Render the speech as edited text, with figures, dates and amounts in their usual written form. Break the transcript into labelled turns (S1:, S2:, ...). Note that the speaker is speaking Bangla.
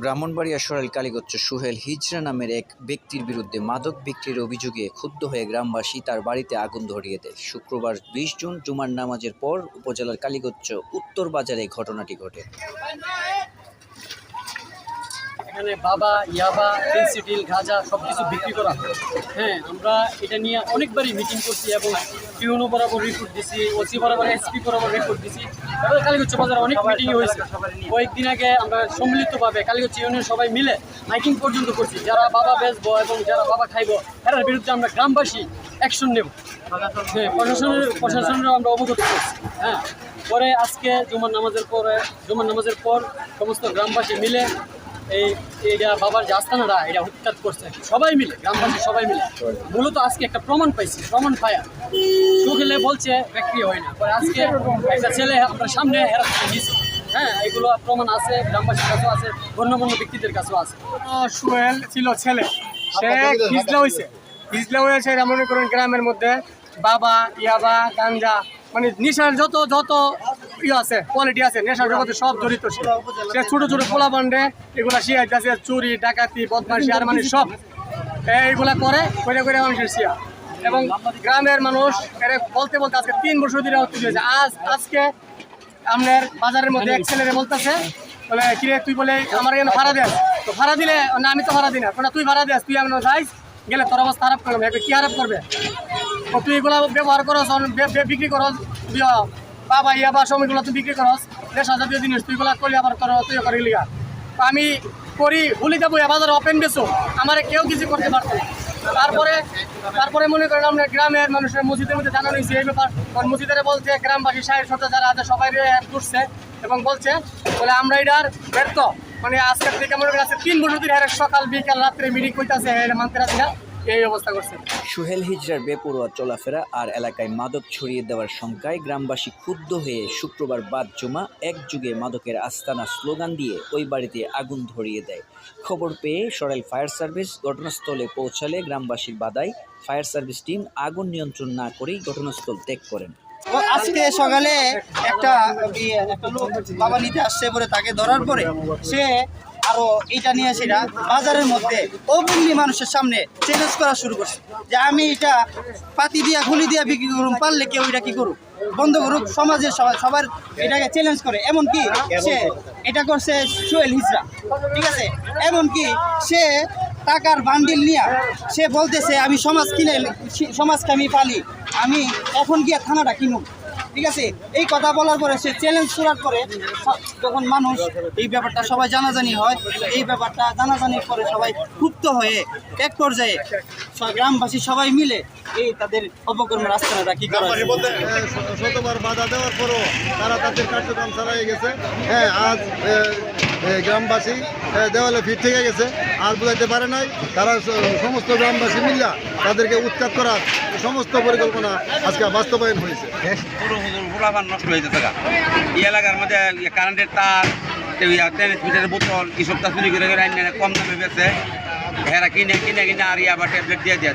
S1: ব্রাহ্মণবাড়িয়া সরাইল কালীগঞ্জ সোহেল হিজড়া নামের এক ব্যক্তির বিরুদ্ধে মাদক বিক্রির অভিযোগে ক্ষুব্ধ হয়ে গ্রামবাসী তার বাড়িতে আগুন ধরিয়ে দেয়। শুক্রবার ২০ জুন জুমার নামাজের পর উপজেলার কালীগঞ্জ উত্তর বাজারে ঘটনাটি ঘটে।
S2: এখানে বাবা, ইয়াবা, ফেন্সিডিল, গাঁজা সব কিছু বিক্রি করা হয়। হ্যাঁ, আমরা এটা নিয়ে অনেকবারই মিটিং করছি এবং টিউনো বরাবর রিপোর্ট দিছি, ওসি বরাবর, এসপি বরাবর রিপোর্ট দিছি। এবার কালীগঞ্জ বাজারে অনেক মিটিং হয়েছে। কয়েকদিন আগে আমরা সম্মিলিতভাবে কালীগঞ্জ ইউনিয়ন সবাই মিলে মাইকিং পর্যন্ত করছি। যারা বাবা বেচবো এবং যারা বাবা খাইবো এর বিরুদ্ধে আমরা গ্রামবাসী অ্যাকশন নেব। হ্যাঁ, প্রশাসনেরও আমরা অবগত করছি। হ্যাঁ, পরে আজকে জুমার নামাজের পর সমস্ত গ্রামবাসী মিলে এইটা বাবার যে আস্তানারা এটা উৎখাত করছে সবাই মিলে, গ্রামবাসী সবাই মিলে। মূলত আজকে একটা প্রমাণ পাইছি, প্রমাণ পায়া সুখেলে বলছে বিক্রি হয় না, পরে আজকে একটা ছেলে আমরা সামনে হেরাত নিয়েছি। হ্যাঁ, এগুলো প্রমাণ আছে, গ্রামবাসীর কাছেও আছে, গণ্যমান্য ব্যক্তিদের কাছেও আছে।
S3: সোহেল ছিল ছেলে, সে হিজলা হয়েছে মনে করেন গ্রামের মধ্যে বাবা, ইয়াবা, গাঞ্জা, মানে নেশার যত আছে কোয়ালিটি আছে, নেশার জগতে সব জড়িত। সে ছোট ছোট পোলা বান্ডে এগুলা শিয়াইতেছে, চুরি, ডাকাতি, বদমাশি আর মানে সব এইগুলা করে মানুষের শিয়া। এবং গ্রামের মানুষ এর বলতে আজকে 3 বছর ধরে হচ্ছে। আজকে আপনার বাজারের মধ্যে এক ছেলেরে বলতেছে, বলে কিরে তুই বলে আমার এখানে ভাড়া দেস, তো ভাড়া দিলে না আমি তো ভাড়া দিই না, তুই ভাড়া দেস, তুই এমন যাইস গেলে তোর অবস্থা খারাপ করবে। কি খারাপ করবে? তুই এগুলো ব্যবহার করস, বিক্রি করস, বাবা ইয়াবা সময়গুলো তুই বিক্রি করস, নেশা জাতীয় জিনিস তুই এগুলো করলি, আবার তোর তুই করি লিগা আমি করি বলি যাবো বাজারে ওপেন বেছো, আমার কেউ কিছু করতে পারতো না। তারপরে মনে করেন আপনার গ্রামের মানুষের মসজিদের মধ্যে জানানো হয়েছে এই ব্যাপার। মসজিদের বলছে গ্রামবাসী সাহেব সাথে যারা আছে সবাই ঘুরছে এবং বলছে বলে আমরা এটার ব্যর্থ, মানে আজকের থেকে মনে করেন 3 বছর ধরে সকাল বিকাল রাত্রে মিটিং করতেছে, মানতে রাখি না, এই অবস্থা করছে।
S1: সোহেল হিজড়ার বেপরোয়া চলাফেরা আর এলাকায় মাদক ছড়িয়ে দেওয়ার শঙ্কায় গ্রামবাসী ক্ষুব্ধ হয়ে শুক্রবার বাদ জমা একযুগে মাদকের আস্তানা স্লোগান দিয়ে ওই বাড়িতে আগুন ধরিয়ে দেয়। খবর পেয়ে সরাইল ফায়ার সার্ভিস ঘটনাস্থলে পৌঁছালে গ্রামবাসীর বাধায় ফায়ার সার্ভিস টিম আগুন নিয়ন্ত্রণ না করেই ঘটনাস্থল ত্যাগ করেন।
S4: আজকে সকালে একটা লোক বাবা নিতে আসছে, পরে তাকে ধরার পরে সে আরো এটা নিয়ে সেটা বাজারের মধ্যে ওপেনলি মানুষের সামনে চ্যালেঞ্জ করা শুরু করছে যে আমি এটা পাতি দিয়া গুলি দিয়া বিক্রি করুন, পারলে কেউ এটা কি করুক, বন্ধ করুক। সমাজের সবার এটাকে চ্যালেঞ্জ করে। এমনকি সে এটা করছে সোহেল হিজড়া, ঠিক আছে। এমনকি সে টাকার বান্ডিল নিয়ে সে বলতেছে আমি সমাজকে আমি পালি, আমি এখন গিয়ে থানাটা কিনুক, ঠিক আছে। এই কথা বলার পরে সে চ্যালেঞ্জ করার পরে যখন মানুষ এই ব্যাপারটা সবাই জানাজানি হয়, এই ব্যাপারটা জানাজানির পরে সবাই ক্ষুব্ধ হয়ে এক পর্যায়ে গ্রামবাসী সবাই মিলে এই তাদের অপকর্মের আস্তানাটা কি করে
S5: শতবার বাধা দেওয়ার পরও তারা তাদের কার্যক্রম চালিয়ে গেছে। হ্যাঁ, আজ গ্রামবাসী দেওয়ালে ভিড় থেকে গেছে, আর বোঝাইতে পারে নাই। তারা সমস্ত গ্রামবাসী মিল্লা তাদেরকে উৎখাত করার সমস্ত পরিকল্পনা আজকে বাস্তবায়ন হয়েছে।
S6: নষ্ট হয়েছে থাকা এই এলাকার মধ্যে কারেন্টের তার, টেনিস মিটারের বোতল এসব তা চুরি করে কম দামে বেছে কিনে আর আবার ট্যাবলেট দিয়ে দেয়।